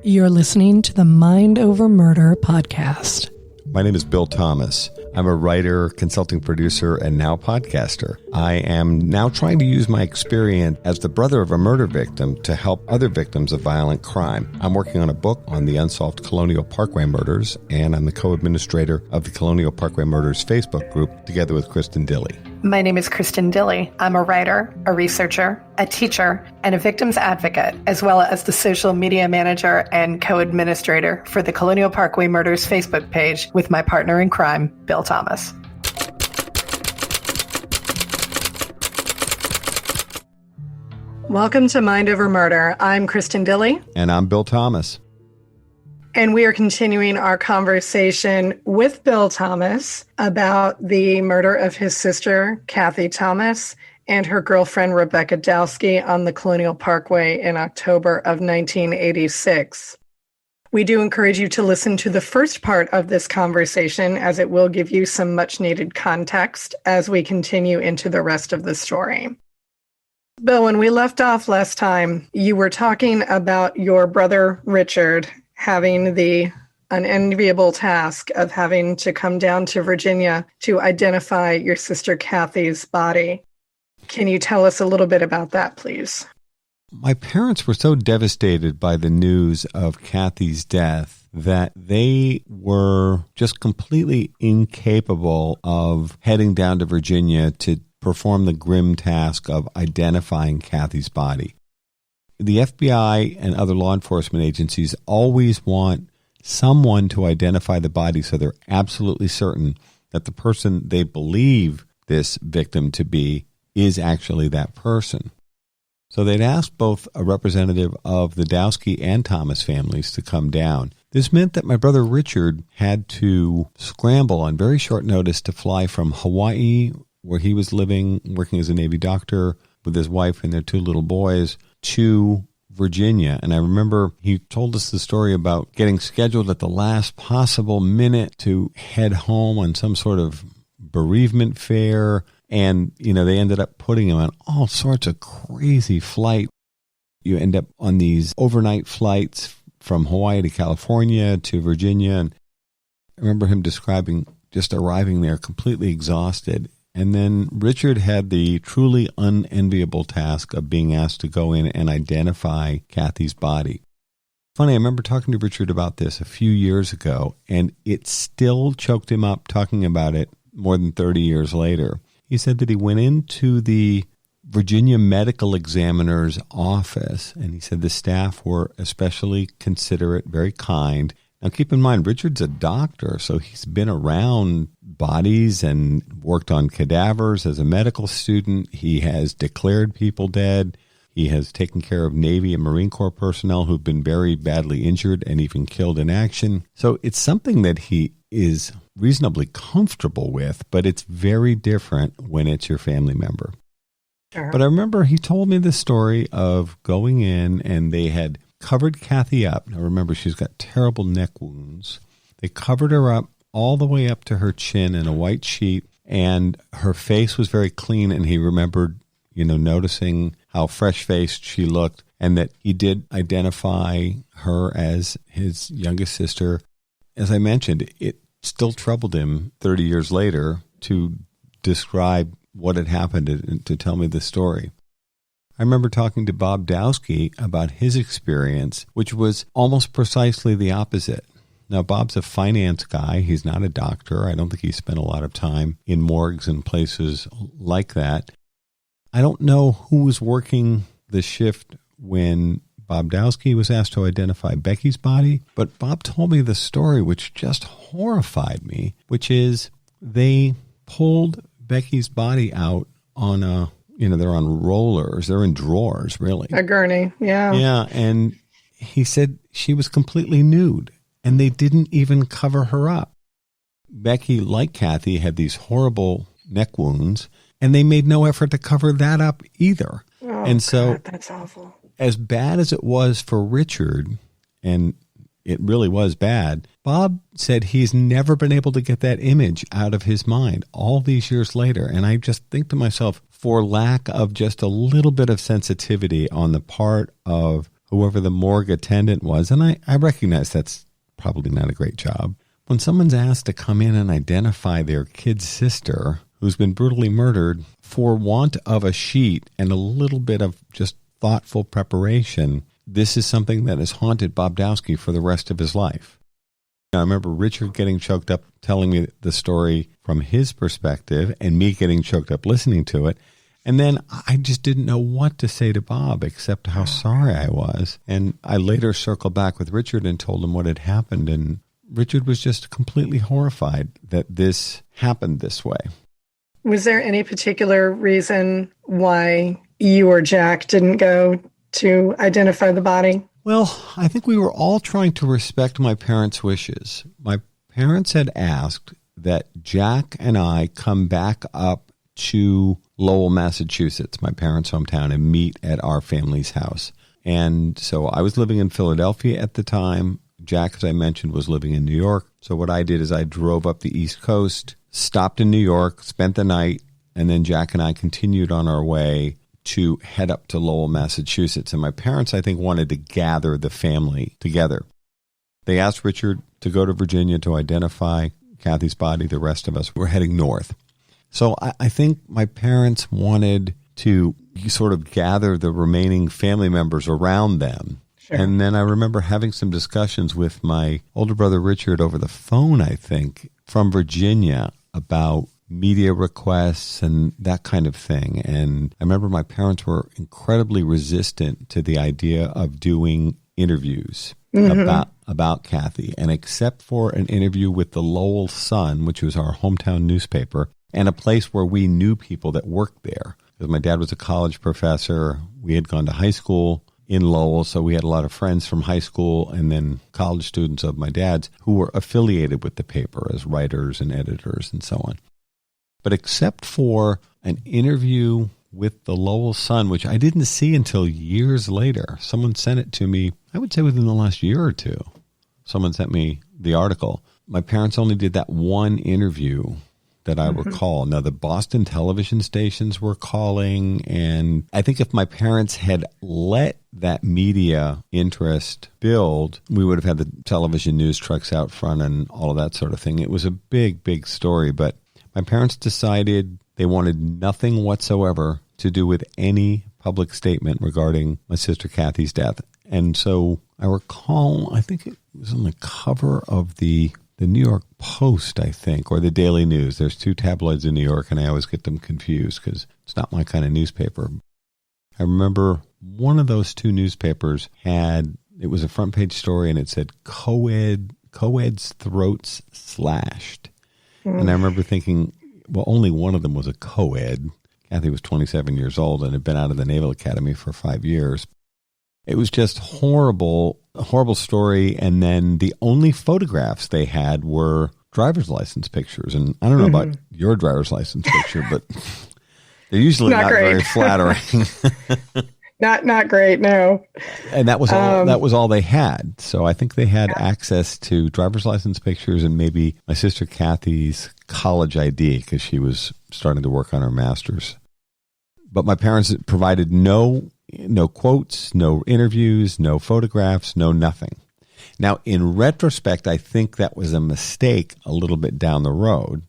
You're listening to the Mind Over Murder podcast. My name is Bill Thomas. I'm a writer, consulting producer, and now podcaster. I am now trying to use my experience as the brother of a murder victim to help other victims of violent crime. I'm working on a book on the unsolved Colonial Parkway Murders, and I'm the co-administrator of the Colonial Parkway Murders Facebook group together with Kristin Dilley. My name is Kristin Dilley. I'm a writer, a researcher, a teacher, and a victims advocate, as well as the social media manager and co-administrator for the Colonial Parkway Murders Facebook page with my partner in crime, Bill Thomas. Welcome to Mind Over Murder. I'm Kristin Dilley. And I'm Bill Thomas. And we are continuing our conversation with Bill Thomas about the murder of his sister, Cathy Thomas, and her girlfriend, Rebecca Dowski, on the Colonial Parkway in October of 1986. We do encourage you to listen to the first part of this conversation, as it will give you some much-needed context as we continue into the rest of the story. Bill, when we left off last time, you were talking about your brother, Richard, having the unenviable task of having to come down to Virginia to identify your sister Cathy's body. Can you tell us a little bit about that, please? My parents were so devastated by the news of Cathy's death that they were just completely incapable of heading down to Virginia to perform the grim task of identifying Cathy's body. The FBI and other law enforcement agencies always want someone to identify the body so they're absolutely certain that the person they believe this victim to be is actually that person. So they'd asked both a representative of the Dowski and Thomas families to come down. This meant that my brother Richard had to scramble on very short notice to fly from Hawaii, where he was living, working as a Navy doctor with his wife and their two little boys, to Virginia. And I remember he told us the story about getting scheduled at the last possible minute to head home on some sort of bereavement fare. And, they ended up putting him on all sorts of crazy flight. You end up on these overnight flights from Hawaii to California to Virginia. And I remember him describing just arriving there completely exhausted. And then Richard had the truly unenviable task of being asked to go in and identify Cathy's body. Funny, I remember talking to Richard about this a few years ago, and it still choked him up talking about it more than 30 years later. He said that he went into the Virginia medical examiner's office, and he said the staff were especially considerate, very kind. Now, keep in mind, Richard's a doctor, so he's been around bodies and worked on cadavers as a medical student. He has declared people dead. He has taken care of Navy and Marine Corps personnel who've been very badly injured and even killed in action. So it's something that he is reasonably comfortable with, but it's very different when it's your family member. Sure. But I remember he told me the story of going in and they had covered Cathy up. Now remember, she's got terrible neck wounds. They covered her up all the way up to her chin in a white sheet, and her face was very clean, and he remembered, noticing how fresh-faced she looked, and that he did identify her as his youngest sister. As I mentioned, it still troubled him 30 years later to describe what had happened and to tell me the story. I remember talking to Bob Dowski about his experience, which was almost precisely the opposite. Now, Bob's a finance guy. He's not a doctor. I don't think he spent a lot of time in morgues and places like that. I don't know who was working the shift when Bob Dowski was asked to identify Becky's body, but Bob told me the story, which just horrified me, which is they pulled Becky's body out on they're on rollers. They're in drawers, really. A gurney, yeah. Yeah, and he said she was completely nude, and they didn't even cover her up. Becky, like Cathy, had these horrible neck wounds, and they made no effort to cover that up either. Oh, and so, God, that's awful. As bad as it was for Richard, and it really was bad, Bob said he's never been able to get that image out of his mind all these years later. And I just think to myself, for lack of just a little bit of sensitivity on the part of whoever the morgue attendant was, and I recognize that's probably not a great job. When someone's asked to come in and identify their kid's sister who's been brutally murdered, for want of a sheet and a little bit of just thoughtful preparation, this is something that has haunted Bob Dowski for the rest of his life. I remember Richard getting choked up telling me the story from his perspective and me getting choked up listening to it. And then I just didn't know what to say to Bob except how sorry I was. And I later circled back with Richard and told him what had happened. And Richard was just completely horrified that this happened this way. Was there any particular reason why you or Jack didn't go to identify the body? Well, I think we were all trying to respect my parents' wishes. My parents had asked that Jack and I come back up to Lowell, Massachusetts, my parents' hometown, and meet at our family's house. And so I was living in Philadelphia at the time. Jack, as I mentioned, was living in New York. So what I did is I drove up the East Coast, stopped in New York, spent the night, and then Jack and I continued on our way to head up to Lowell, Massachusetts. And my parents, I think, wanted to gather the family together. They asked Richard to go to Virginia to identify Cathy's body. The rest of us were heading north. So I think my parents wanted to sort of gather the remaining family members around them. Sure. And then I remember having some discussions with my older brother Richard over the phone, I think, from Virginia about media requests and that kind of thing. And I remember my parents were incredibly resistant to the idea of doing interviews about Cathy. And except for an interview with the Lowell Sun, which was our hometown newspaper, and a place where we knew people that worked there. Because my dad was a college professor. We had gone to high school in Lowell, so we had a lot of friends from high school and then college students of my dad's who were affiliated with the paper as writers and editors and so on. But except for an interview with the Lowell Sun, which I didn't see until years later, someone sent it to me, I would say within the last year or two. Someone sent me the article. My parents only did that one interview that I recall. Now, the Boston television stations were calling, and I think if my parents had let that media interest build, we would have had the television news trucks out front and all of that sort of thing. It was a big, big story, but my parents decided they wanted nothing whatsoever to do with any public statement regarding my sister Cathy's death. And so I recall, I think it was on the cover of the New York Post, I think, or the Daily News. There's two tabloids in New York, and I always get them confused because it's not my kind of newspaper. I remember one of those two newspapers it was a front page story, and it said, co-ed's throats slashed. And I remember thinking, well, only one of them was a co-ed. Cathy was 27 years old and had been out of the Naval Academy for 5 years. It was just a horrible story. And then the only photographs they had were driver's license pictures. And I don't know about your driver's license picture, but they're usually not very flattering. Not great, no. And that was all they had. So I think they had access to driver's license pictures and maybe my sister Cathy's college ID because she was starting to work on her master's. But my parents provided no quotes, no interviews, no photographs, no nothing. Now, in retrospect, I think that was a mistake a little bit down the road.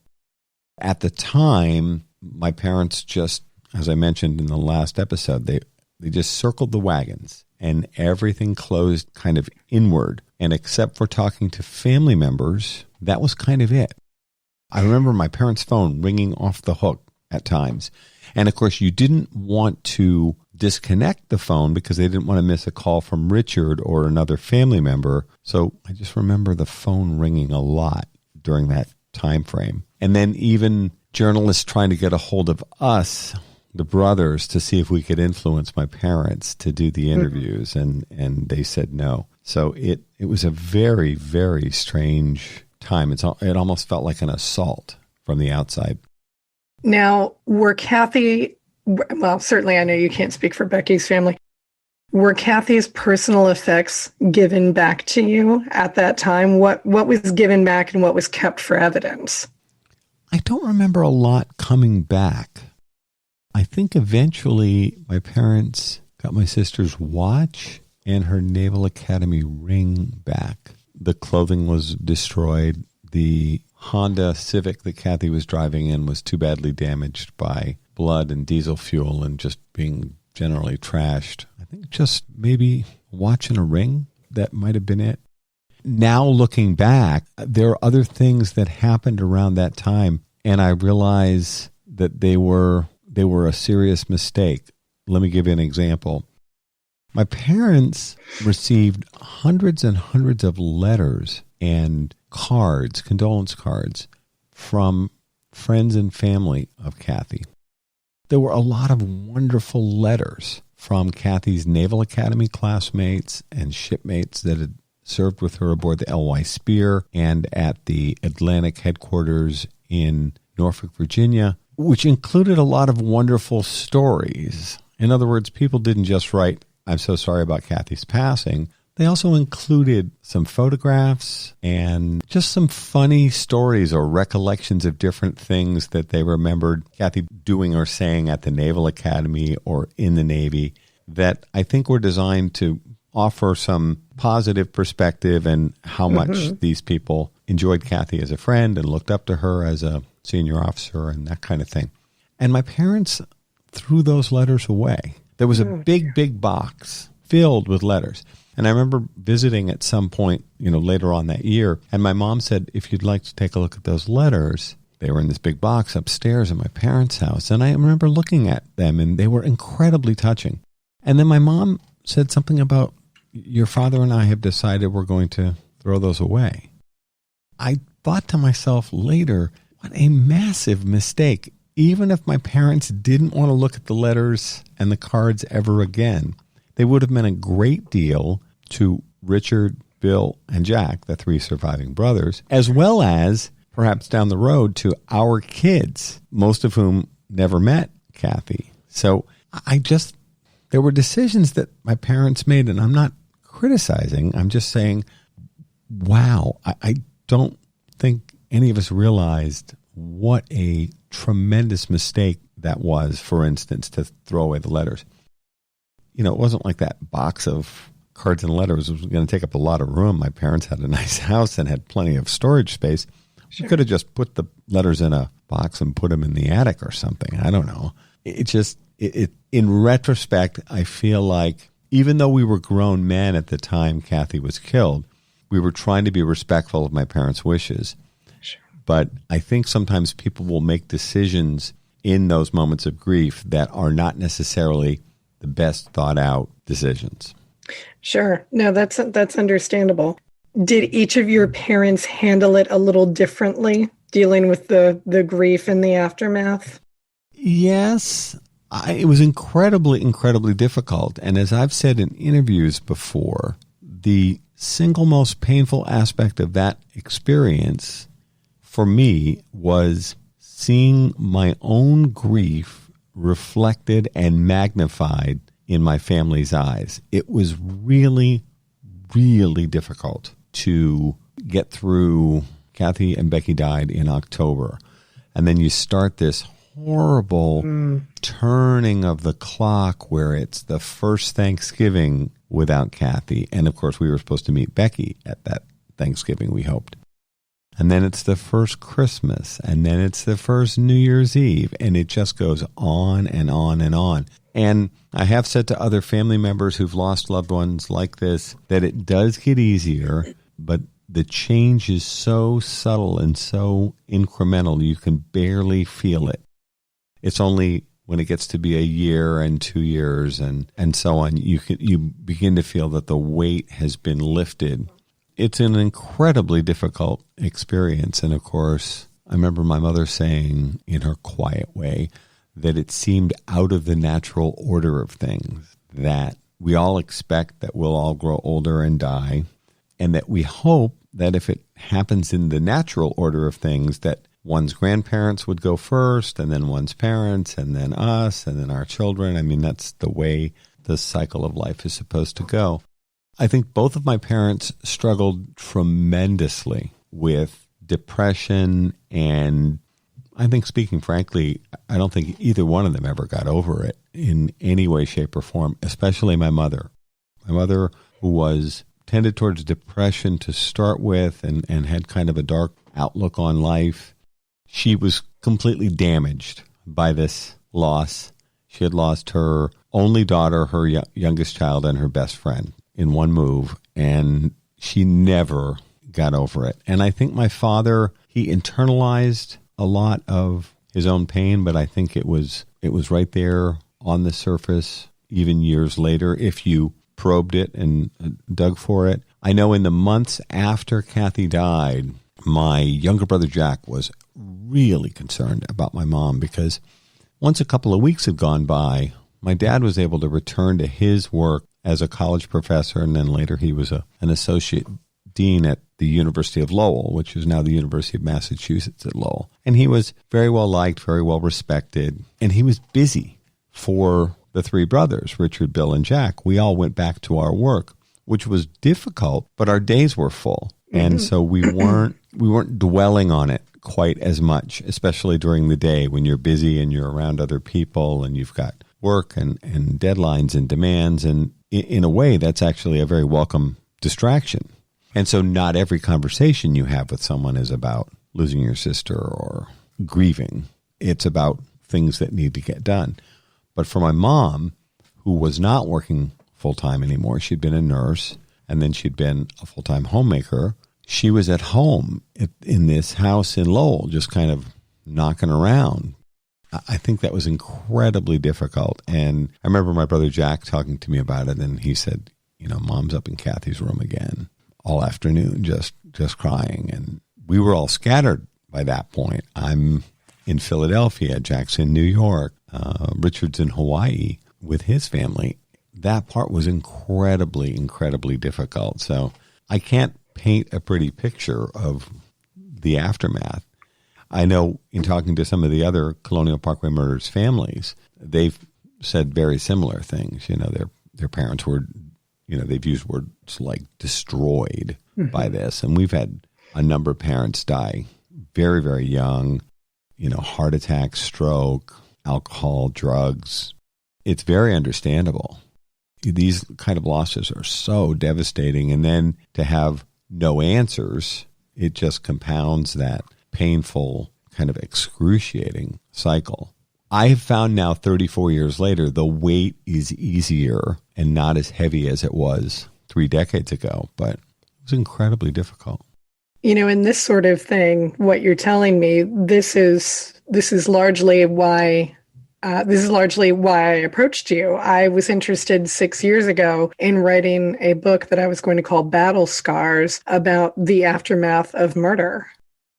At the time, my parents just, as I mentioned in the last episode, they just circled the wagons and everything closed kind of inward. And except for talking to family members, that was kind of it. I remember my parents' phone ringing off the hook at times. And of course, you didn't want to disconnect the phone because they didn't want to miss a call from Richard or another family member. So I just remember the phone ringing a lot during that time frame. And then even journalists trying to get a hold of us, the brothers, to see if we could influence my parents to do the interviews, and they said no. So it was a very, very strange time. It almost felt like an assault from the outside. Now, were Cathy, well, certainly I know you can't speak for Becky's family, were Cathy's personal effects given back to you at that time? What was given back and what was kept for evidence? I don't remember a lot coming back. I think eventually my parents got my sister's watch. and her Naval Academy ring back. The clothing was destroyed. The Honda Civic that Cathy was driving in was too badly damaged by blood and diesel fuel and just being generally trashed. I think just maybe watching a ring, that might have been it. Now looking back, there are other things that happened around that time, and I realize that they were a serious mistake. Let me give you an example. My parents received hundreds and hundreds of letters and cards, condolence cards, from friends and family of Cathy. There were a lot of wonderful letters from Cathy's Naval Academy classmates and shipmates that had served with her aboard the L.Y. Spear and at the Atlantic headquarters in Norfolk, Virginia, which included a lot of wonderful stories. In other words, people didn't just write, "I'm so sorry about Cathy's passing." They also included some photographs and just some funny stories or recollections of different things that they remembered Cathy doing or saying at the Naval Academy or in the Navy that I think were designed to offer some positive perspective and how much these people enjoyed Cathy as a friend and looked up to her as a senior officer and that kind of thing. And my parents threw those letters away. There was a big box filled with letters. And I remember visiting at some point, later on that year, and my mom said, if you'd like to take a look at those letters, they were in this big box upstairs in my parents' house. And I remember looking at them, and they were incredibly touching. And then my mom said something about, your father and I have decided we're going to throw those away. I thought to myself later, what a massive mistake. Even if my parents didn't want to look at the letters and the cards ever again, they would have meant a great deal to Richard, Bill, and Jack, the three surviving brothers, as well as perhaps down the road to our kids, most of whom never met Cathy. So there were decisions that my parents made, and I'm not criticizing. I'm just saying, wow, I don't think any of us realized what a tremendous mistake that was, for instance, to throw away the letters. It wasn't like that box of cards and letters was going to take up a lot of room. My parents had a nice house and had plenty of storage space. Sure. We could have just put the letters in a box and put them in the attic or something. I don't know. In retrospect, I feel like even though we were grown men at the time Cathy was killed, we were trying to be respectful of my parents' wishes. Sure. But I think sometimes people will make decisions in those moments of grief that are not necessarily the best thought out decisions. Sure. No, that's understandable. Did each of your parents handle it a little differently, dealing with the grief and the aftermath? Yes. It was incredibly, incredibly difficult. And as I've said in interviews before, the single most painful aspect of that experience for me was seeing my own grief reflected and magnified in my family's eyes. It was really, really difficult to get through. Cathy and Becky died in October. And then you start this horrible turning of the clock where it's the first Thanksgiving without Cathy. And of course, we were supposed to meet Becky at that Thanksgiving, we hoped. And then it's the first Christmas, and then it's the first New Year's Eve, and it just goes on and on and on. And I have said to other family members who've lost loved ones like this that it does get easier, but the change is so subtle and so incremental, you can barely feel it. It's only when it gets to be a year and 2 years and so on, you begin to feel that the weight has been lifted. It's an incredibly difficult experience. And of course, I remember my mother saying in her quiet way that it seemed out of the natural order of things, that we all expect that we'll all grow older and die, and that we hope that if it happens in the natural order of things, that one's grandparents would go first, and then one's parents, and then us, and then our children. I mean, that's the way the cycle of life is supposed to go. I think both of my parents struggled tremendously with depression, and I think, speaking frankly, I don't think either one of them ever got over it in any way, shape, or form, especially my mother. My mother, who was tended towards depression to start with and had kind of a dark outlook on life, she was completely damaged by this loss. She had lost her only daughter, her youngest child, and her best friend in one move, and she never got over it. And I think my father, he internalized a lot of his own pain, but I think it was right there on the surface even years later if you probed it and dug for it. I know in the months after Cathy died, my younger brother Jack was really concerned about my mom because once a couple of weeks had gone by, my dad was able to return to his work as a college professor, and then later he was an associate dean at the University of Lowell, which is now the University of Massachusetts at Lowell. And he was very well liked, very well respected, and he was busy for the three brothers, Richard, Bill, and Jack. We all went back to our work, which was difficult, but our days were full. And so we weren't dwelling on it quite as much, especially during the day when you're busy and you're around other people and you've got work and deadlines and demands. And in a way, that's actually a very welcome distraction. And so not every conversation you have with someone is about losing your sister or grieving. It's about things that need to get done. But for my mom, who was not working full-time anymore, she'd been a nurse, and then she'd been a full-time homemaker. She was at home in this house in Lowell, just kind of knocking around. I think that was incredibly difficult. And I remember my brother Jack talking to me about it, and he said, Mom's up in Cathy's room again all afternoon, just crying. And we were all scattered by that point. I'm in Philadelphia, Jack's in New York, Richard's in Hawaii with his family. That part was incredibly, incredibly difficult. So I can't paint a pretty picture of the aftermath. I know in talking to some of the other Colonial Parkway Murders families, they've said very similar things. Their parents were, they've used words like destroyed by this. And we've had a number of parents die very, very young, heart attack, stroke, alcohol, drugs. It's very understandable. These kind of losses are so devastating. And then to have no answers, it just compounds that painful, kind of excruciating cycle. I have found now 34 years later, the weight is easier and not as heavy as it was 3 decades ago, but it was incredibly difficult. In this sort of thing, what you're telling me, this is largely why I approached you. I was interested 6 years ago in writing a book that I was going to call Battle Scars about the aftermath of murder.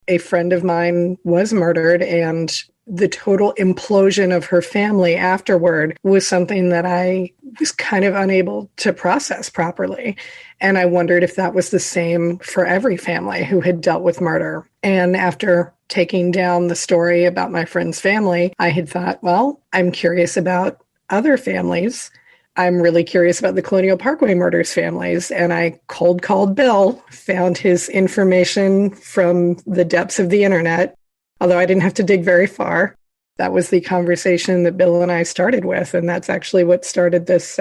A friend of mine was murdered, and the total implosion of her family afterward was something that I was kind of unable to process properly. And I wondered if that was the same for every family who had dealt with murder. And after taking down the story about my friend's family, I had thought, well, I'm curious about other families. I'm really curious about the Colonial Parkway Murders families. And I cold called Bill, found his information from the depths of the internet, although I didn't have to dig very far. That was the conversation that Bill and I started with. And that's actually what started this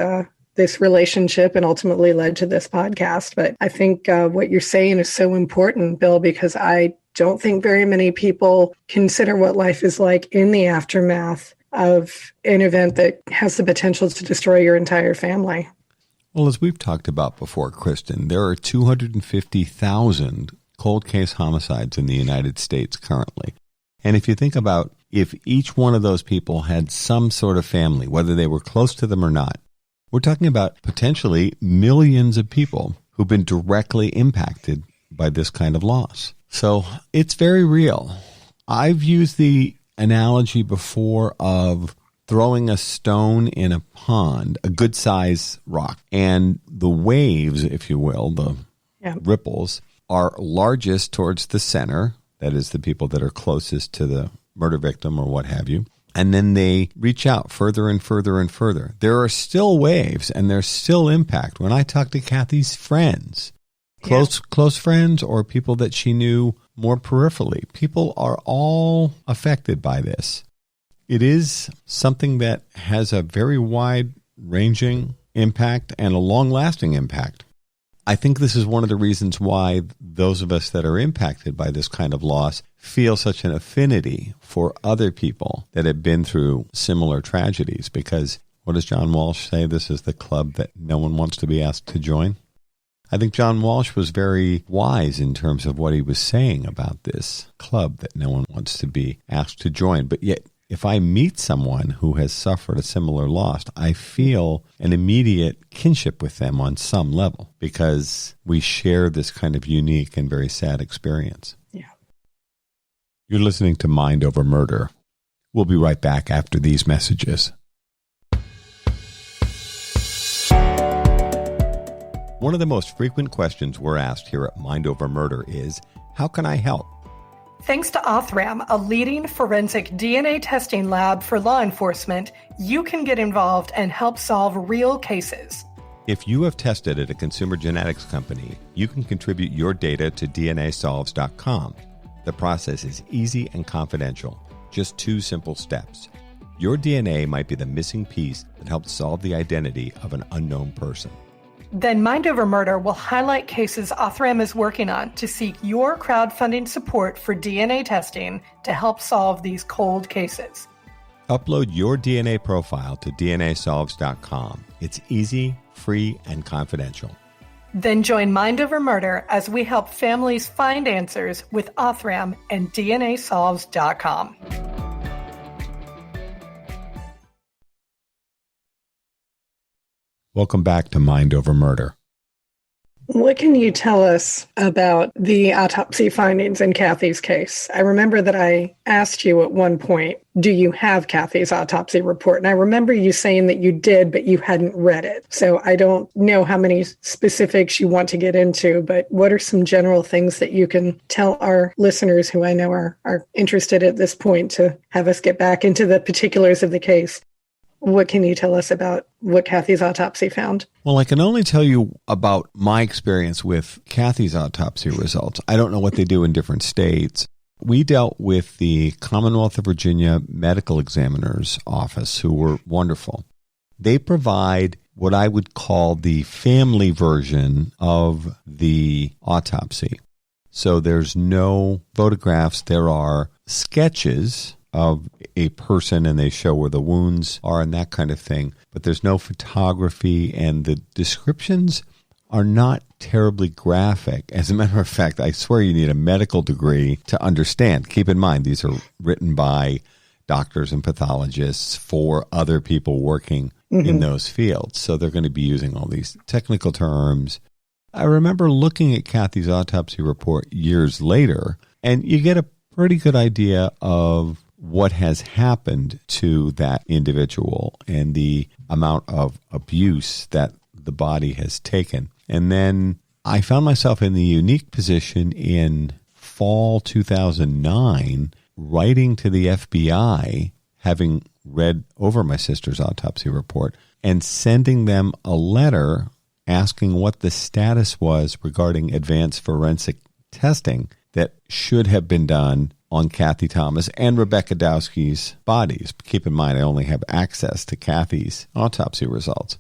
relationship and ultimately led to this podcast. But I think what you're saying is so important, Bill, because I don't think very many people consider what life is like in the aftermath of an event that has the potential to destroy your entire family. Well, as we've talked about before, Kristin, there are 250,000 cold case homicides in the United States currently. And if you think about if each one of those people had some sort of family, whether they were close to them or not, we're talking about potentially millions of people who've been directly impacted by this kind of loss. So it's very real. I've used the analogy before of throwing a stone in a pond, a good size rock, and the waves, if you will, the ripples, are largest towards the center, that is the people that are closest to the murder victim or what have you, and then they reach out further and further and further. There are still waves and there's still impact. When I talk to Cathy's friends, close friends or people that she knew more peripherally, people are all affected by this. It is something that has a very wide-ranging impact and a long-lasting impact. I think this is one of the reasons why those of us that are impacted by this kind of loss feel such an affinity for other people that have been through similar tragedies. Because what does John Walsh say? This is the club that no one wants to be asked to join. I think John Walsh was very wise in terms of what he was saying about this club that no one wants to be asked to join. But yet, if I meet someone who has suffered a similar loss, I feel an immediate kinship with them on some level because we share this kind of unique and very sad experience. Yeah. You're listening to Mind Over Murder. We'll be right back after these messages. One of the most frequent questions we're asked here at Mind Over Murder is, how can I help? Thanks to Othram, a leading forensic DNA testing lab for law enforcement, you can get involved and help solve real cases. If you have tested at a consumer genetics company, you can contribute your data to DNAsolves.com. The process is easy and confidential. Just 2 simple steps. Your DNA might be the missing piece that helps solve the identity of an unknown person. Then Mind Over Murder will highlight cases Othram is working on to seek your crowdfunding support for DNA testing to help solve these cold cases. Upload your DNA profile to DNAsolves.com. It's easy, free, and confidential. Then join Mind Over Murder as we help families find answers with Othram and DNAsolves.com. Welcome back to Mind Over Murder. What can you tell us about the autopsy findings in Cathy's case? I remember that I asked you at one point, do you have Cathy's autopsy report? And I remember you saying that you did, but you hadn't read it. So I don't know how many specifics you want to get into, but what are some general things that you can tell our listeners who I know are interested at this point to have us get back into the particulars of the case? What can you tell us about what Cathy's autopsy found? Well, I can only tell you about my experience with Cathy's autopsy results. I don't know what they do in different states. We dealt with the Commonwealth of Virginia Medical Examiner's Office, who were wonderful. They provide what I would call the family version of the autopsy. So there's no photographs. There are sketches of a person, and they show where the wounds are and that kind of thing. But there's no photography, and the descriptions are not terribly graphic. As a matter of fact, I swear you need a medical degree to understand. Keep in mind, these are written by doctors and pathologists for other people working in those fields. So they're going to be using all these technical terms. I remember looking at Cathy's autopsy report years later, and you get a pretty good idea of what has happened to that individual and the amount of abuse that the body has taken. And then I found myself in the unique position in fall 2009, writing to the FBI, having read over my sister's autopsy report, and sending them a letter asking what the status was regarding advanced forensic testing that should have been done on Cathy Thomas and Rebecca Dowski's bodies. Keep in mind, I only have access to Cathy's autopsy results.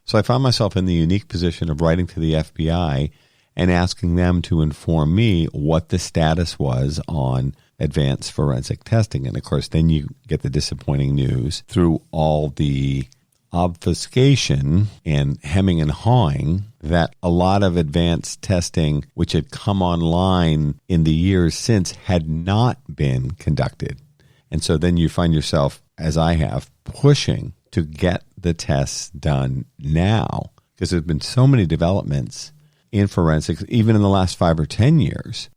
So I found myself in the unique position of writing to the FBI and asking them to inform me what the status was on advanced forensic testing. And of course, then you get the disappointing news through all the obfuscation and hemming and hawing that a lot of advanced testing, which had come online in the years since, had not been conducted. And so then you find yourself, as I have, pushing to get the tests done now, because there's been so many developments in forensics, even in the last 5 or 10 years.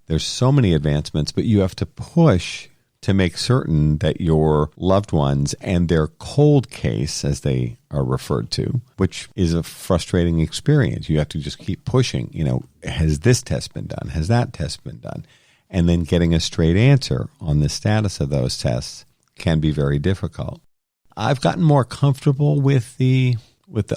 There's so many advancements, but you have to push to make certain that your loved ones and their cold case, as they are referred to, which is a frustrating experience. You have to just keep pushing. Has this test been done? Has that test been done? And then getting a straight answer on the status of those tests can be very difficult. I've gotten more comfortable with the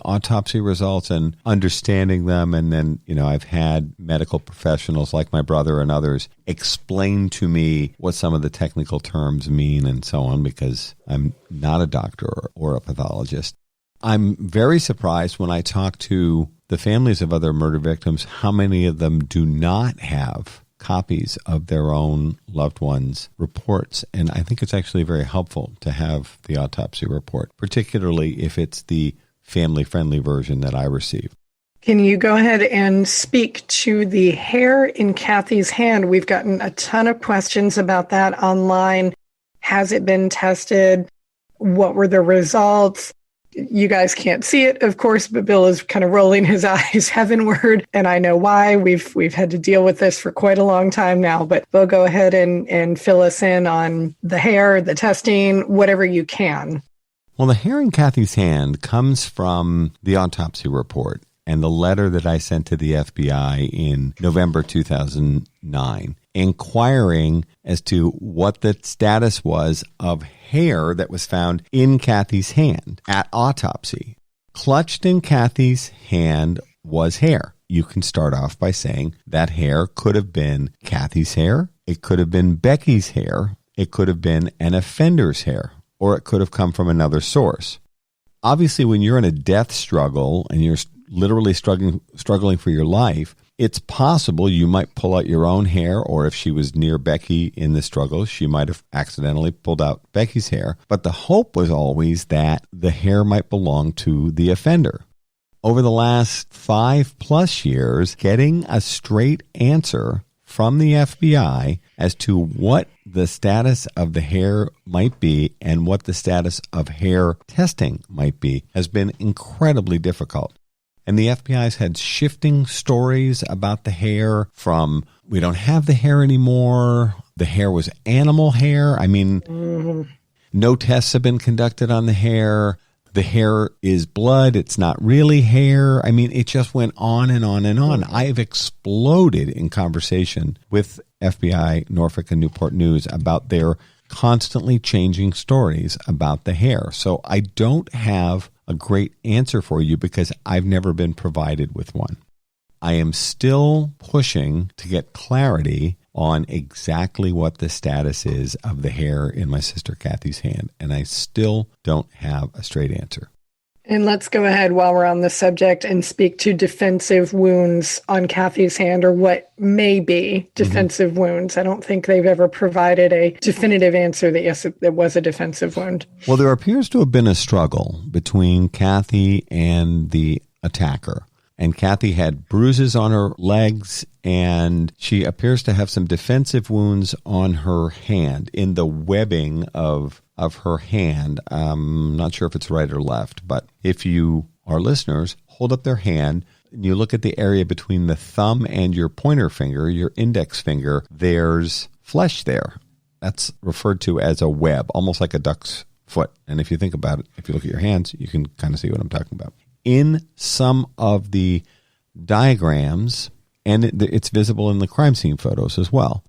autopsy results and understanding them. And then, I've had medical professionals like my brother and others explain to me what some of the technical terms mean and so on, because I'm not a doctor or a pathologist. I'm very surprised when I talk to the families of other murder victims, how many of them do not have copies of their own loved ones' reports. And I think it's actually very helpful to have the autopsy report, particularly if it's the family-friendly version that I received. Can you go ahead and speak to the hair in Cathy's hand? We've gotten a ton of questions about that online. Has it been tested? What were the results? You guys can't see it, of course, but Bill is kind of rolling his eyes heavenward, and I know why. We've had to deal with this for quite a long time now, but Bill, go ahead and fill us in on the hair, the testing, whatever you can. Well, the hair in Cathy's hand comes from the autopsy report and the letter that I sent to the FBI in November 2009, inquiring as to what the status was of hair that was found in Cathy's hand at autopsy. Clutched in Cathy's hand was hair. You can start off by saying that hair could have been Cathy's hair, it could have been Becky's hair, it could have been an offender's hair, or it could have come from another source. Obviously, when you're in a death struggle and you're literally struggling for your life, it's possible you might pull out your own hair, or if she was near Becky in the struggle, she might have accidentally pulled out Becky's hair. But the hope was always that the hair might belong to the offender. Over the last 5+ years, getting a straight answer from the FBI as to what the status of the hair might be and what the status of hair testing might be has been incredibly difficult. And the FBI's had shifting stories about the hair from, we don't have the hair anymore, the hair was animal hair. I mean, no tests have been conducted on the hair is blood, it's not really hair. I mean, it just went on and on and on. I've exploded in conversation with FBI, Norfolk, and Newport News about their constantly changing stories about the hair. So I don't have a great answer for you because I've never been provided with one. I am still pushing to get clarity on exactly what the status is of the hair in my sister Cathy's hand, and I still don't have a straight answer. And let's go ahead while we're on the subject and speak to defensive wounds on Cathy's hand, or what may be defensive wounds. I don't think they've ever provided a definitive answer that, yes, it was a defensive wound. Well, there appears to have been a struggle between Cathy and the attacker. And Cathy had bruises on her legs, and she appears to have some defensive wounds on her hand, in the webbing of her hand. I'm not sure if it's right or left, but if you, our listeners, hold up their hand and you look at the area between the thumb and your pointer finger, your index finger, there's flesh there. That's referred to as a web, almost like a duck's foot. And if you think about it, if you look at your hands, you can kind of see what I'm talking about. In some of the diagrams, and it's visible in the crime scene photos as well,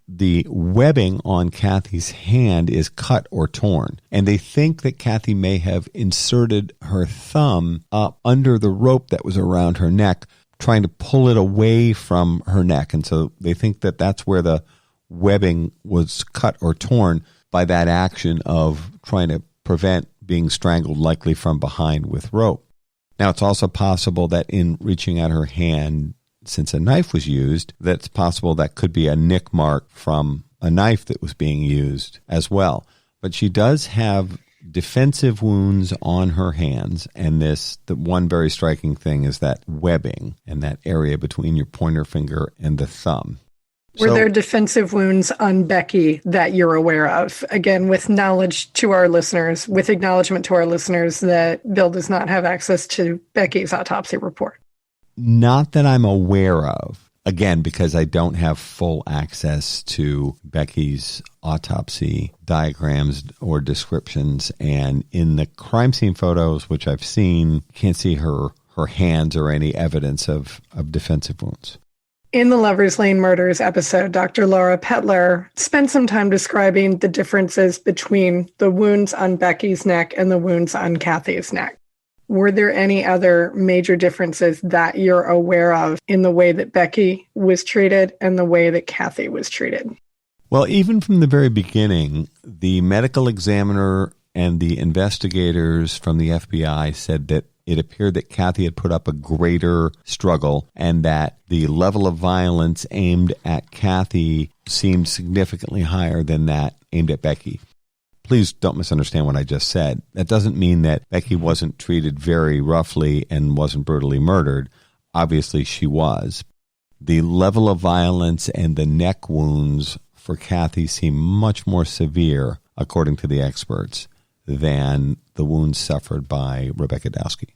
the webbing on Cathy's hand is cut or torn. And they think that Cathy may have inserted her thumb up under the rope that was around her neck, trying to pull it away from her neck. And so they think that that's where the webbing was cut or torn, by that action of trying to prevent being strangled, likely from behind with rope. Now, it's also possible that in reaching out her hand, since a knife was used, that's possible that could be a nick mark from a knife that was being used as well. But she does have defensive wounds on her hands, and the one very striking thing is that webbing and that area between your pointer finger and the thumb. Were there defensive wounds on Becky that you're aware of? Again, with knowledge to our listeners, with acknowledgement to our listeners that Bill does not have access to Becky's autopsy report. Not that I'm aware of. Again, because I don't have full access to Becky's autopsy diagrams or descriptions. And in the crime scene photos, which I've seen, can't see her hands or any evidence of defensive wounds. In the Lover's Lane Murders episode, Dr. Laura Petler spent some time describing the differences between the wounds on Becky's neck and the wounds on Cathy's neck. Were there any other major differences that you're aware of in the way that Becky was treated and the way that Cathy was treated? Well, even from the very beginning, the medical examiner and the investigators from the FBI said that it appeared that Cathy had put up a greater struggle and that the level of violence aimed at Cathy seemed significantly higher than that aimed at Becky. Please don't misunderstand what I just said. That doesn't mean that Becky wasn't treated very roughly and wasn't brutally murdered. Obviously, she was. The level of violence and the neck wounds for Cathy seem much more severe, according to the experts, than the wounds suffered by Rebecca Dowski.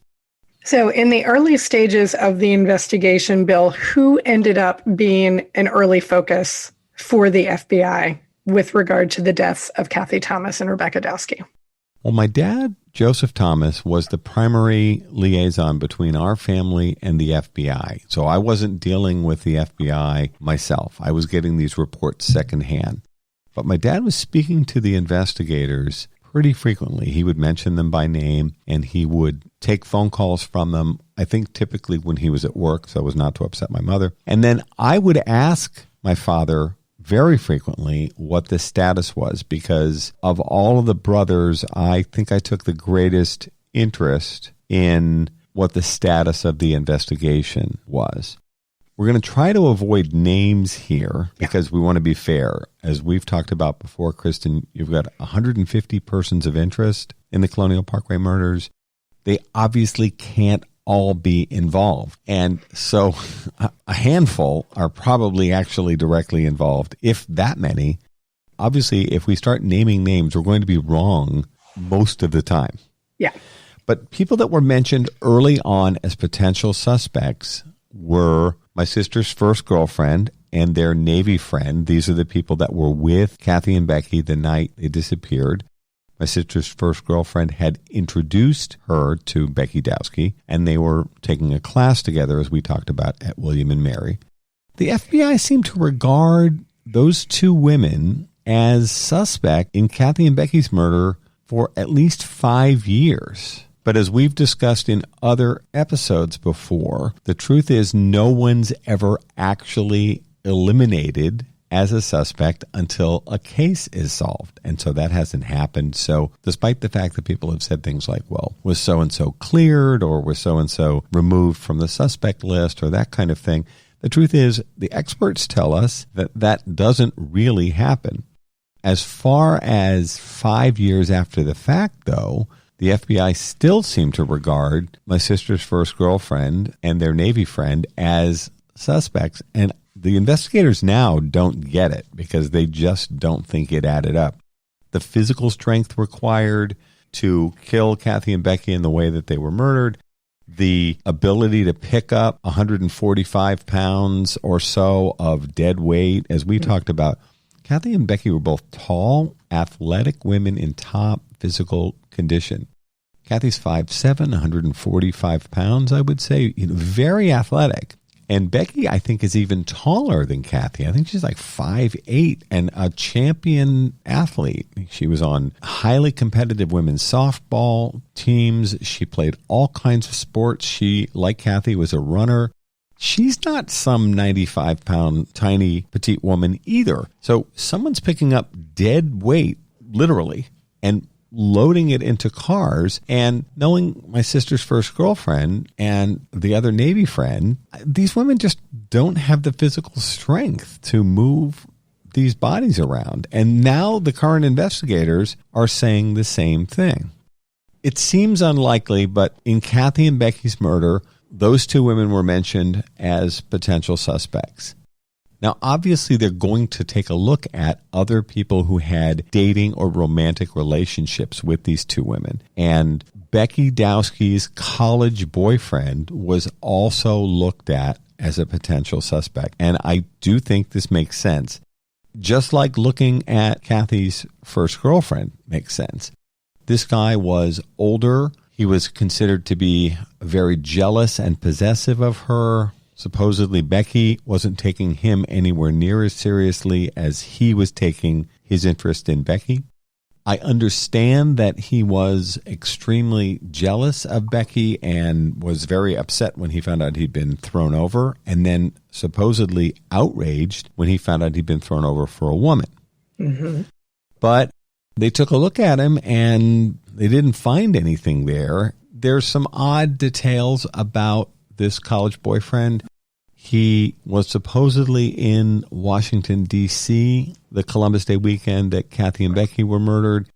So in the early stages of the investigation, Bill, who ended up being an early focus for the FBI with regard to the deaths of Cathy Thomas and Rebecca Dowski? Well, my dad, Joseph Thomas, was the primary liaison between our family and the FBI. So I wasn't dealing with the FBI myself. I was getting these reports secondhand. But my dad was speaking to the investigators pretty frequently. He would mention them by name, and he would take phone calls from them, I think typically when he was at work, so as not to upset my mother. And then I would ask my father very frequently what the status was, because of all of the brothers, I think I took the greatest interest in what the status of the investigation was. We're going to try to avoid names here because we want to be fair. As we've talked about before, Kristin, you've got 150 persons of interest in the Colonial Parkway murders. They obviously can't all be involved. And so a handful are probably actually directly involved, if that many. Obviously, if we start naming names, we're going to be wrong most of the time. Yeah. But people that were mentioned early on as potential suspects were my sister's first girlfriend and their Navy friend. These are the people that were with Cathy and Becky the night they disappeared. My sister's first girlfriend had introduced her to Becky Dowski, and they were taking a class together, as we talked about, at William and Mary. The FBI seemed to regard those two women as suspect in Cathy and Becky's murder for at least 5 years. But as we've discussed in other episodes before, the truth is no one's ever actually eliminated as a suspect until a case is solved. And so that hasn't happened. So despite the fact that people have said things like, well, was so-and-so cleared or was so-and-so removed from the suspect list or that kind of thing, the truth is the experts tell us that that doesn't really happen. As far as 5 years after the fact, though, the FBI still seemed to regard my sister's first girlfriend and their Navy friend as suspects. And the investigators now don't get it because they just don't think it added up. The physical strength required to kill Cathy and Becky in the way that they were murdered, the ability to pick up 145 pounds or so of dead weight, as we talked about. Cathy and Becky were both tall, athletic women in top physical condition. Cathy's 5'7", 145 pounds, I would say, very athletic. And Becky, I think, is even taller than Cathy. I think she's like 5'8" and a champion athlete. She was on highly competitive women's softball teams. She played all kinds of sports. She, like Cathy, was a runner. She's not some 95-pound tiny petite woman either. So someone's picking up dead weight, literally, and loading it into cars. And knowing my sister's first girlfriend and the other Navy friend, these women just don't have the physical strength to move these bodies around. And now the current investigators are saying the same thing. It seems unlikely, but in Cathy and Becky's murder, those two women were mentioned as potential suspects. Now, obviously, they're going to take a look at other people who had dating or romantic relationships with these two women. And Becky Dowski's college boyfriend was also looked at as a potential suspect. And I do think this makes sense. Just like looking at Cathy's first girlfriend makes sense. This guy was older. He was considered to be very jealous and possessive of her. Supposedly, Becky wasn't taking him anywhere near as seriously as he was taking his interest in Becky. I understand that he was extremely jealous of Becky and was very upset when he found out he'd been thrown over, and then supposedly outraged when he found out he'd been thrown over for a woman. Mm-hmm. But They took a look at him and they didn't find anything there. There's some odd details about this college boyfriend. He was supposedly in Washington, D.C., the Columbus Day weekend that Cathy and Becky were murdered.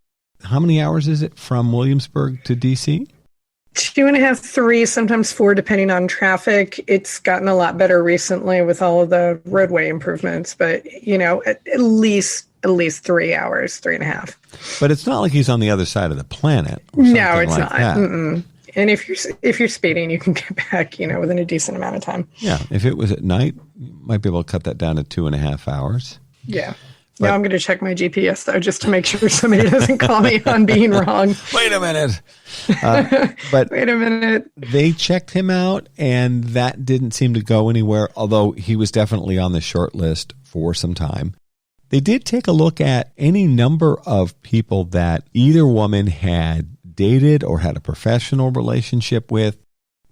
How many hours is it from Williamsburg to D.C.? 2.5, 3, sometimes 4, depending on traffic. It's gotten a lot better recently with all of the roadway improvements, but, at least 3 hours, 3.5. But it's not like he's on the other side of the planet. No, it's like not. And if you're speeding, you can get back, within a decent amount of time. Yeah. If it was at night, you might be able to cut that down to 2.5 hours. Yeah. Now I'm going to check my GPS, though, just to make sure somebody doesn't call me on being wrong. Wait a minute. But wait a minute. They checked him out, and that didn't seem to go anywhere, although he was definitely on the short list for some time. They did take a look at any number of people that either woman had dated or had a professional relationship with.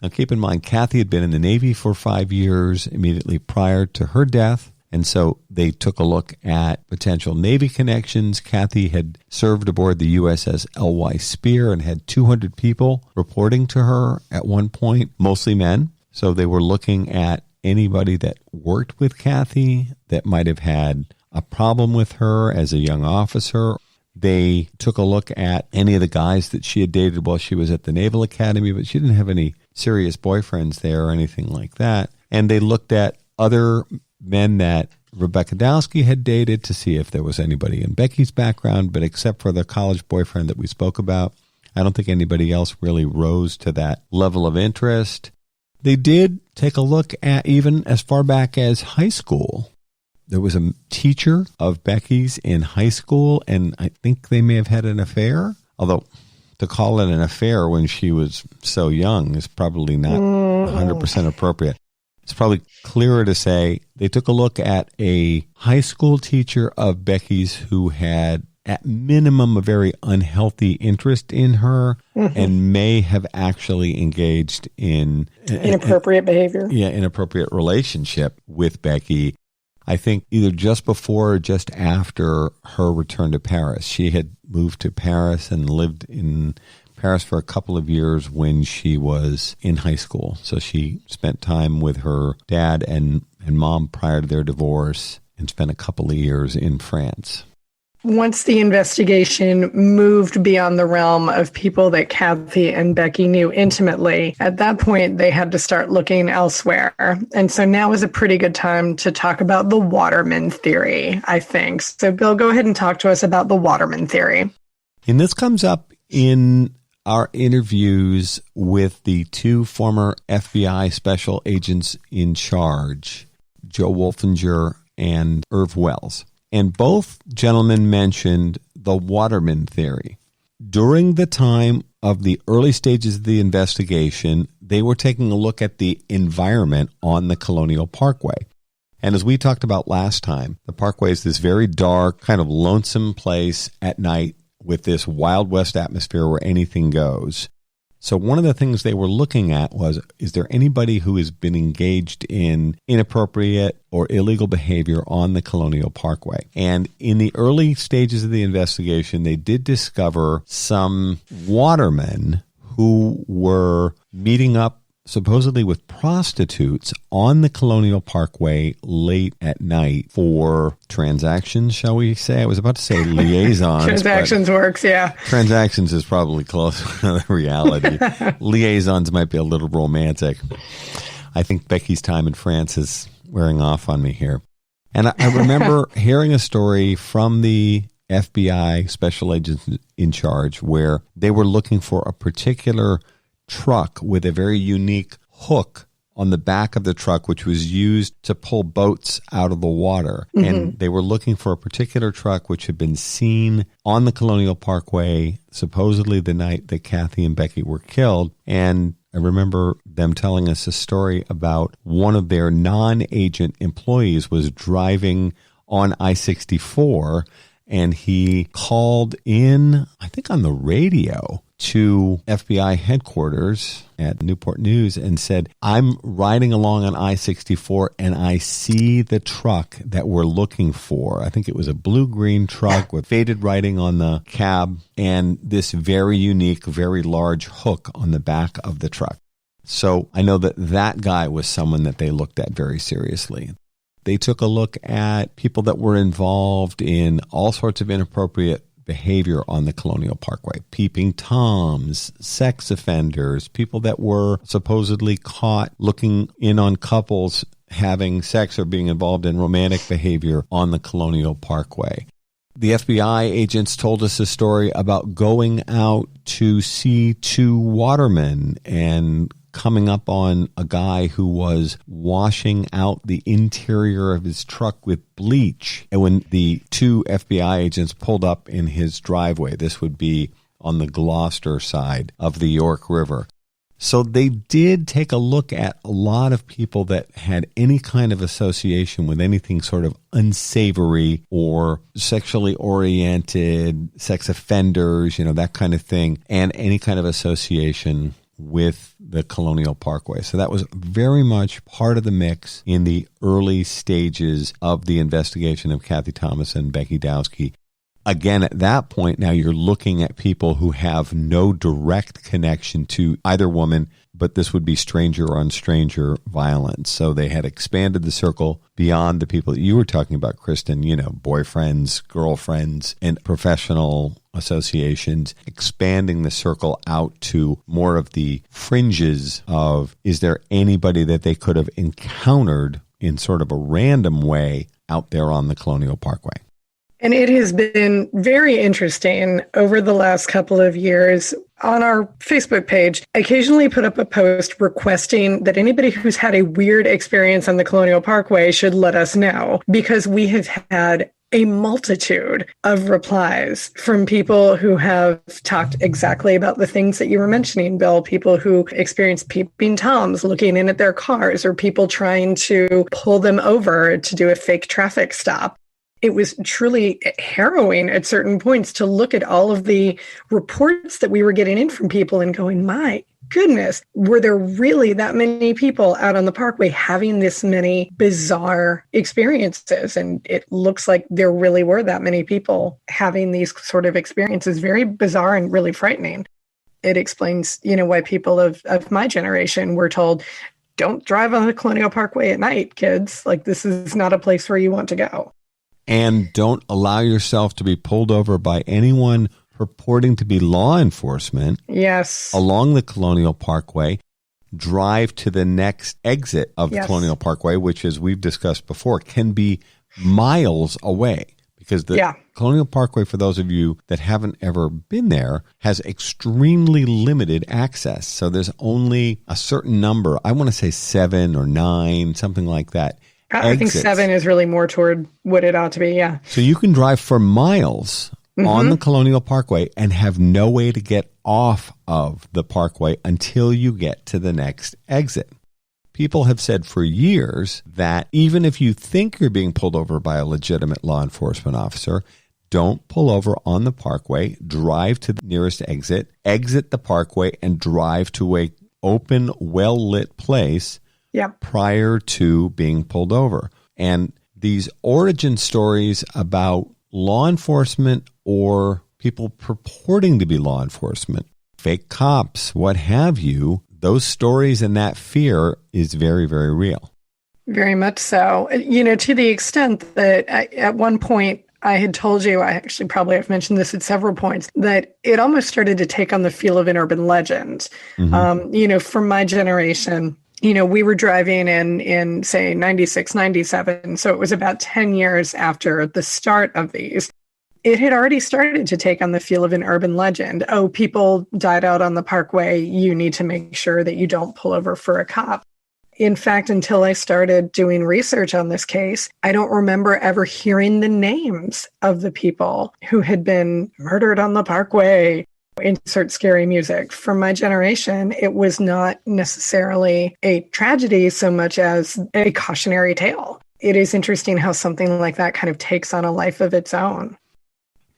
Now, keep in mind, Cathy had been in the Navy for 5 years immediately prior to her death. And so they took a look at potential Navy connections. Cathy had served aboard the USS L.Y. Spear and had 200 people reporting to her at one point, mostly men. So they were looking at anybody that worked with Cathy that might have had a problem with her as a young officer. They took a look at any of the guys that she had dated while she was at the Naval Academy, but she didn't have any serious boyfriends there or anything like that. And they looked at other men that Rebecca Dowski had dated to see if there was anybody in Becky's background, but except for the college boyfriend that we spoke about, I don't think anybody else really rose to that level of interest. They did take a look at even as far back as high school. There was a teacher of Becky's in high school, and I think they may have had an affair, although to call it an affair when she was so young is probably not 100% appropriate. It's probably clearer to say they took a look at a high school teacher of Becky's who had, at minimum, a very unhealthy interest in her and may have actually engaged in inappropriate behavior. Yeah, inappropriate relationship with Becky. I think either just before or just after her return to Paris. She had moved to Paris and lived in Paris for a couple of years when she was in high school. So she spent time with her dad and mom prior to their divorce and spent a couple of years in France. Once the investigation moved beyond the realm of people that Cathy and Becky knew intimately, at that point, they had to start looking elsewhere. And so now is a pretty good time to talk about the Waterman theory, I think. So, Bill, go ahead and talk to us about the Waterman theory. And this comes up in our interviews with the two former FBI special agents in charge, Joe Wolfinger and Irv Wells. And both gentlemen mentioned the Waterman theory. During the time of the early stages of the investigation, they were taking a look at the environment on the Colonial Parkway. And as we talked about last time, the Parkway is this very dark, kind of lonesome place at night with this Wild West atmosphere where anything goes. So one of the things they were looking at was, is there anybody who has been engaged in inappropriate or illegal behavior on the Colonial Parkway? And in the early stages of the investigation, they did discover some watermen who were meeting up supposedly with prostitutes on the Colonial Parkway late at night for transactions, shall we say? I was about to say liaisons. Transactions works, yeah. Transactions is probably close to the reality. Liaisons might be a little romantic. I think Becky's time in France is wearing off on me here. And I remember hearing a story from the FBI special agents in charge where they were looking for a particular truck with a very unique hook on the back of the truck, which was used to pull boats out of the water. Mm-hmm. And they were looking for a particular truck which had been seen on the Colonial Parkway, supposedly the night that Cathy and Becky were killed. And I remember them telling us a story about one of their non-agent employees was driving on I-64, and he called in, I think on the radio, to FBI headquarters at Newport News and said, I'm riding along on I-64 and I see the truck that we're looking for. I think it was a blue-green truck with faded writing on the cab and this very unique, very large hook on the back of the truck. So I know that that guy was someone that they looked at very seriously. They took a look at people that were involved in all sorts of inappropriate behavior on the Colonial Parkway. Peeping Toms, sex offenders, people that were supposedly caught looking in on couples having sex or being involved in romantic behavior on the Colonial Parkway. The FBI agents told us a story about going out to see two watermen and coming up on a guy who was washing out the interior of his truck with bleach. And when the two FBI agents pulled up in his driveway, this would be on the Gloucester side of the York River. So they did take a look at a lot of people that had any kind of association with anything sort of unsavory or sexually oriented, sex offenders, that kind of thing, and any kind of association with the Colonial Parkway. So that was very much part of the mix in the early stages of the investigation of Cathy Thomas and Becky Dowski. Again, at that point, now you're looking at people who have no direct connection to either woman, but this would be stranger on stranger violence. So they had expanded the circle beyond the people that you were talking about, Kristin, boyfriends, girlfriends, and professional associations, expanding the circle out to more of the fringes of, is there anybody that they could have encountered in sort of a random way out there on the Colonial Parkway? And it has been very interesting over the last couple of years. On our Facebook page, I occasionally put up a post requesting that anybody who's had a weird experience on the Colonial Parkway should let us know, because we have had a multitude of replies from people who have talked exactly about the things that you were mentioning, Bill, people who experienced peeping Toms looking in at their cars, or people trying to pull them over to do a fake traffic stop. It was truly harrowing at certain points to look at all of the reports that we were getting in from people and going, my goodness, were there really that many people out on the Parkway having this many bizarre experiences? And it looks like there really were that many people having these sort of experiences. Very bizarre and really frightening. It explains, why people of my generation were told, don't drive on the Colonial Parkway at night, kids. Like, this is not a place where you want to go. And don't allow yourself to be pulled over by anyone purporting to be law enforcement. Yes. Along the Colonial Parkway. Drive to the next exit of the Colonial Parkway, which, as we've discussed before, can be miles away. Because the Colonial Parkway, for those of you that haven't ever been there, has extremely limited access. So there's only a certain number, I want to say 7 or 9, something like that. I think 7 is really more toward what it ought to be, yeah. So you can drive for miles on the Colonial Parkway and have no way to get off of the parkway until you get to the next exit. People have said for years that even if you think you're being pulled over by a legitimate law enforcement officer, don't pull over on the parkway, drive to the nearest exit the parkway, and drive to a open, well-lit place prior to being pulled over. And these origin stories about law enforcement or people purporting to be law enforcement, fake cops, what have you, those stories and that fear is very, very real. Very much so. To the extent that at one point I had told you, I actually probably have mentioned this at several points, that it almost started to take on the feel of an urban legend. From my generation, we were driving in, say, 96, 97. So it was about 10 years after the start of these. It had already started to take on the feel of an urban legend. Oh, people died out on the parkway. You need to make sure that you don't pull over for a cop. In fact, until I started doing research on this case, I don't remember ever hearing the names of the people who had been murdered on the parkway. Insert scary music. For my generation, it was not necessarily a tragedy so much as a cautionary tale. It is interesting how something like that kind of takes on a life of its own.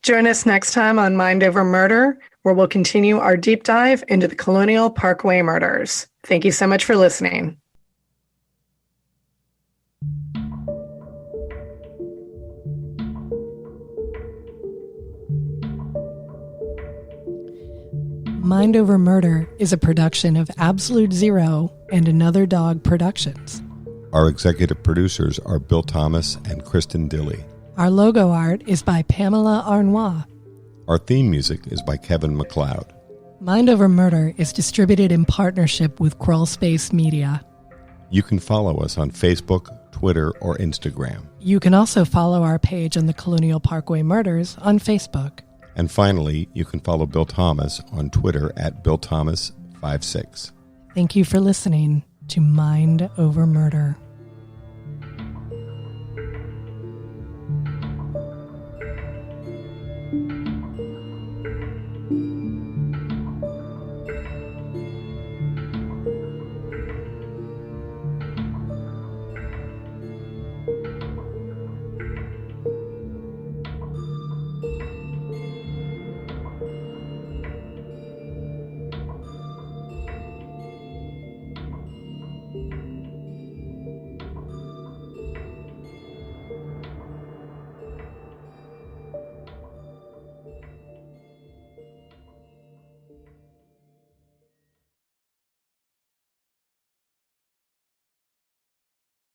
Join us next time on Mind Over Murder, where we'll continue our deep dive into the Colonial Parkway murders. Thank you so much for listening. Mind Over Murder is a production of Absolute Zero and Another Dog Productions. Our executive producers are Bill Thomas and Kristin Dilley. Our logo art is by Pamela Arnois. Our theme music is by Kevin MacLeod. Mind Over Murder is distributed in partnership with Crawl Space Media. You can follow us on Facebook, Twitter, or Instagram. You can also follow our page on the Colonial Parkway Murders on Facebook. And finally, you can follow Bill Thomas on Twitter at BillThomas56. Thank you for listening to Mind Over Murder.